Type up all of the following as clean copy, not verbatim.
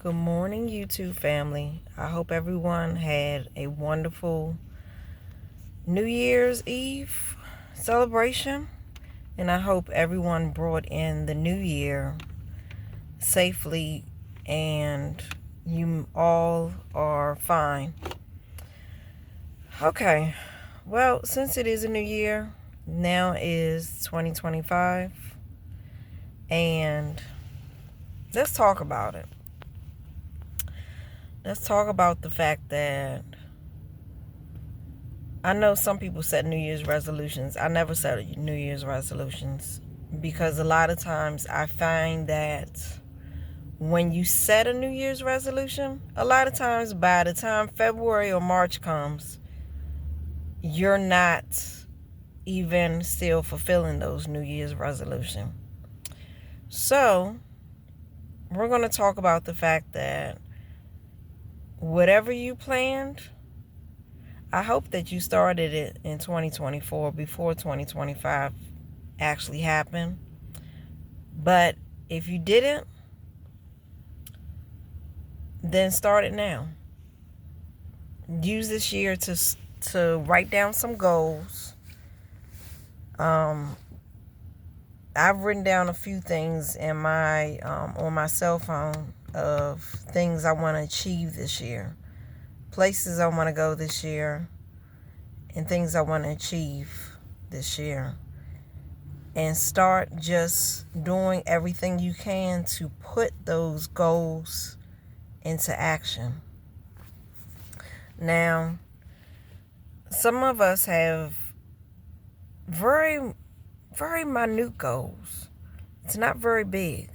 Good morning, YouTube family. I hope everyone had a wonderful New Year's Eve celebration, and I hope everyone brought in the new year safely and you all are fine. Okay, well, since it is a new year, now is 2025, and let's talk about it. Let's talk about the fact that I know some people set New Year's resolutions. I never set New Year's resolutions because a lot of times I find that when you set a New Year's resolution, a lot of times by the time February or March comes, you're not even still fulfilling those New Year's resolutions. So, we're going to talk about the fact that whatever you planned, I hope that you started it in 2024 before 2025 actually happened. But if you didn't, then start it now. Use this year to write down some goals. I've written down a few things in my on my cell phone of things I want to achieve this year, places I want to go this year, and things I want to achieve this year. And start just doing everything you can to put those goals into action. Now, some of us have very, very minute goals. It's not very big.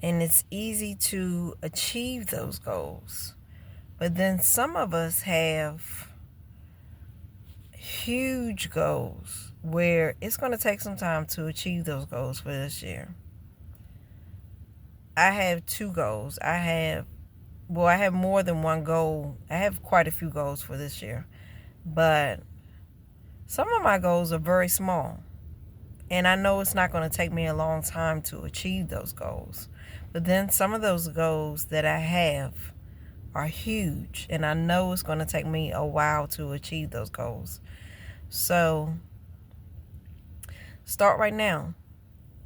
And it's easy to achieve those goals. But then some of us have huge goals where it's going to take some time to achieve those goals for this year. I have two goals. I have more than one goal. I have quite a few goals for this year. But some of my goals are very small. And I know it's not going to take me a long time to achieve those goals. But then some of those goals that I have are huge. And I know it's going to take me a while to achieve those goals. So start right now.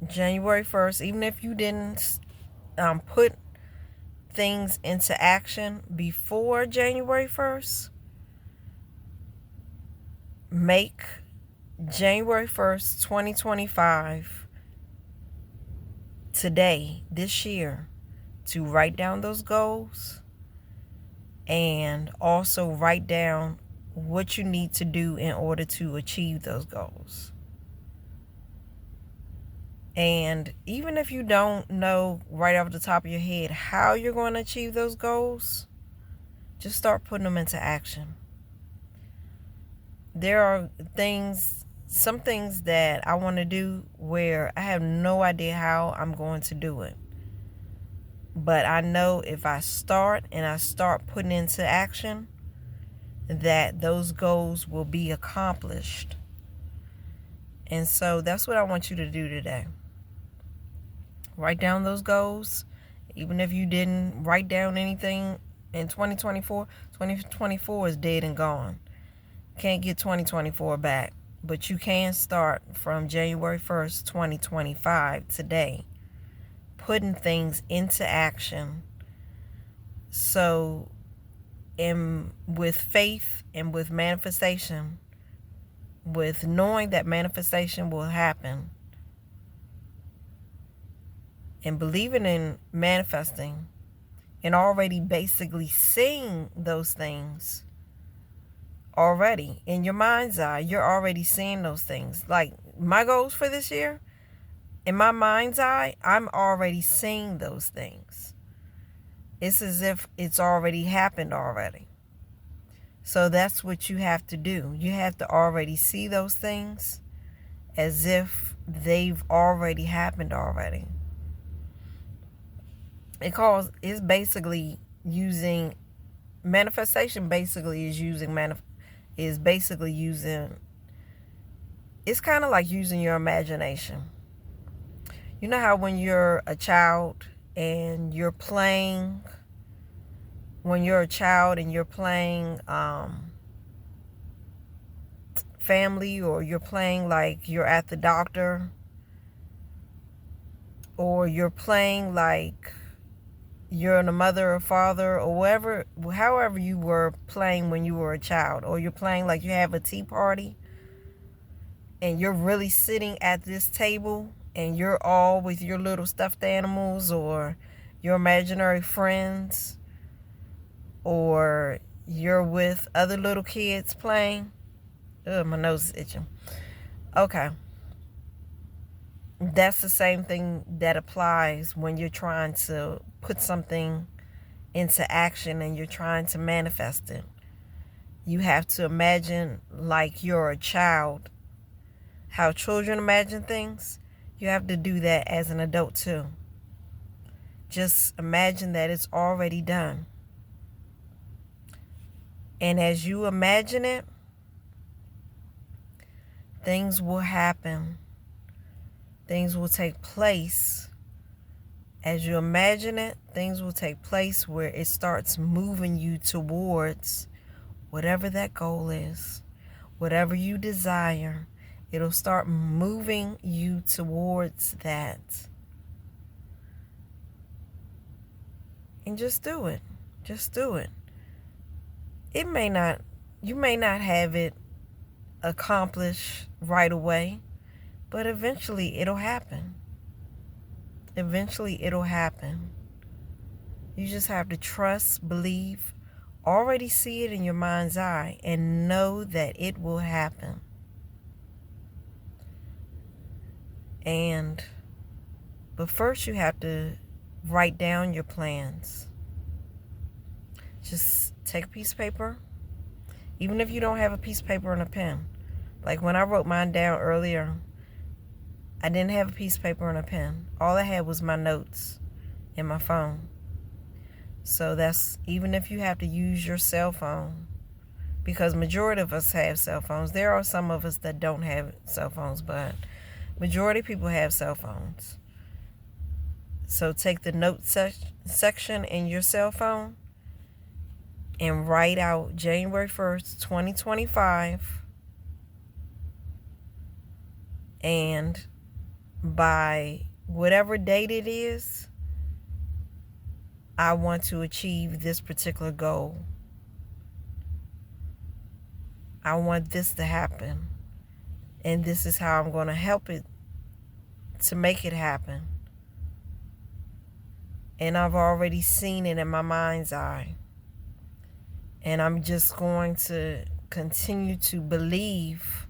January 1st, even if you didn't put things into action before January 1st, make January 1st, 2025, today, this year, to write down those goals and also write down what you need to do in order to achieve those goals. And even if you don't know right off the top of your head how you're going to achieve those goals, just start putting them into action. There are some things that I want to do where I have no idea how I'm going to do it. But I know if I start putting into action, that those goals will be accomplished. And so that's what I want you to do today. Write down those goals. Even if you didn't write down anything in 2024, 2024 is dead and gone. Can't get 2024 back. But you can start from January 1st, 2025, today, putting things into action. So, with faith and with manifestation, with knowing that manifestation will happen, and believing in manifesting, and already basically seeing those things already in your mind's eye, you're already seeing those things. Like my goals for this year, in my mind's eye, I'm already seeing those things. It's as if it's already happened already. So that's what you have to do. You have to already see those things as if they've already happened already. It's basically using manifestation. Basically, it's kind of like using your imagination. You know how when you're a child and you're playing, when you're a child and you're playing family, or you're playing like you're at the doctor, or you're playing like you're a mother or father, or whatever, however you were playing when you were a child, or you're playing like you have a tea party and you're really sitting at this table and you're all with your little stuffed animals or your imaginary friends, or you're with other little kids playing. Ugh, my nose is itching. Okay. That's the same thing that applies when you're trying to put something into action and you're trying to manifest it. You have to imagine like you're a child. How children imagine things, you have to do that as an adult too. Just imagine that it's already done. And as you imagine it, things will happen. Things will take place. As you imagine it, things will take place where it starts moving you towards whatever that goal is, whatever you desire. It'll start moving you towards that. And just do it. Just do it. You may not have it accomplished right away, but eventually it'll happen. Eventually it'll happen. You just have to trust, believe, already see it in your mind's eye, and know that it will happen. But first you have to write down your plans. Just take a piece of paper, even if you don't have a piece of paper and a pen. Like when I wrote mine down earlier, I didn't have a piece of paper and a pen. All I had was my notes and my phone. So that's, even if you have to use your cell phone, because majority of us have cell phones. There are some of us that don't have cell phones, but majority of people have cell phones. So take the note section in your cell phone and write out January 1st, 2025. And by whatever date it is, I want to achieve this particular goal. I want this to happen. And this is how I'm going to help it to make it happen. And I've already seen it in my mind's eye. And I'm just going to continue to believe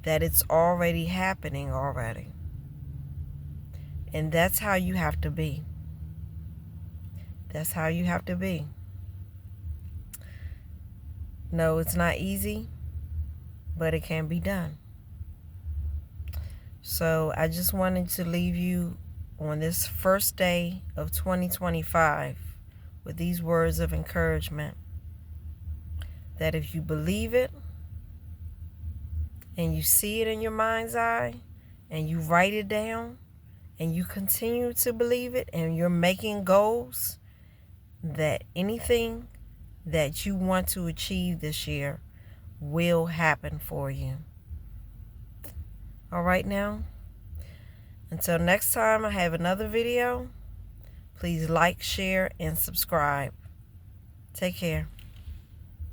that it's already happening already. And that's how you have to be. That's how you have to be. No, it's not easy, but it can be done. So I just wanted to leave you on this first day of 2025 with these words of encouragement. That if you believe it and you see it in your mind's eye and you write it down and you continue to believe it and you're making goals, that anything that you want to achieve this year will happen for you. All right now, until next time I have another video, please like, share, and subscribe. Take care.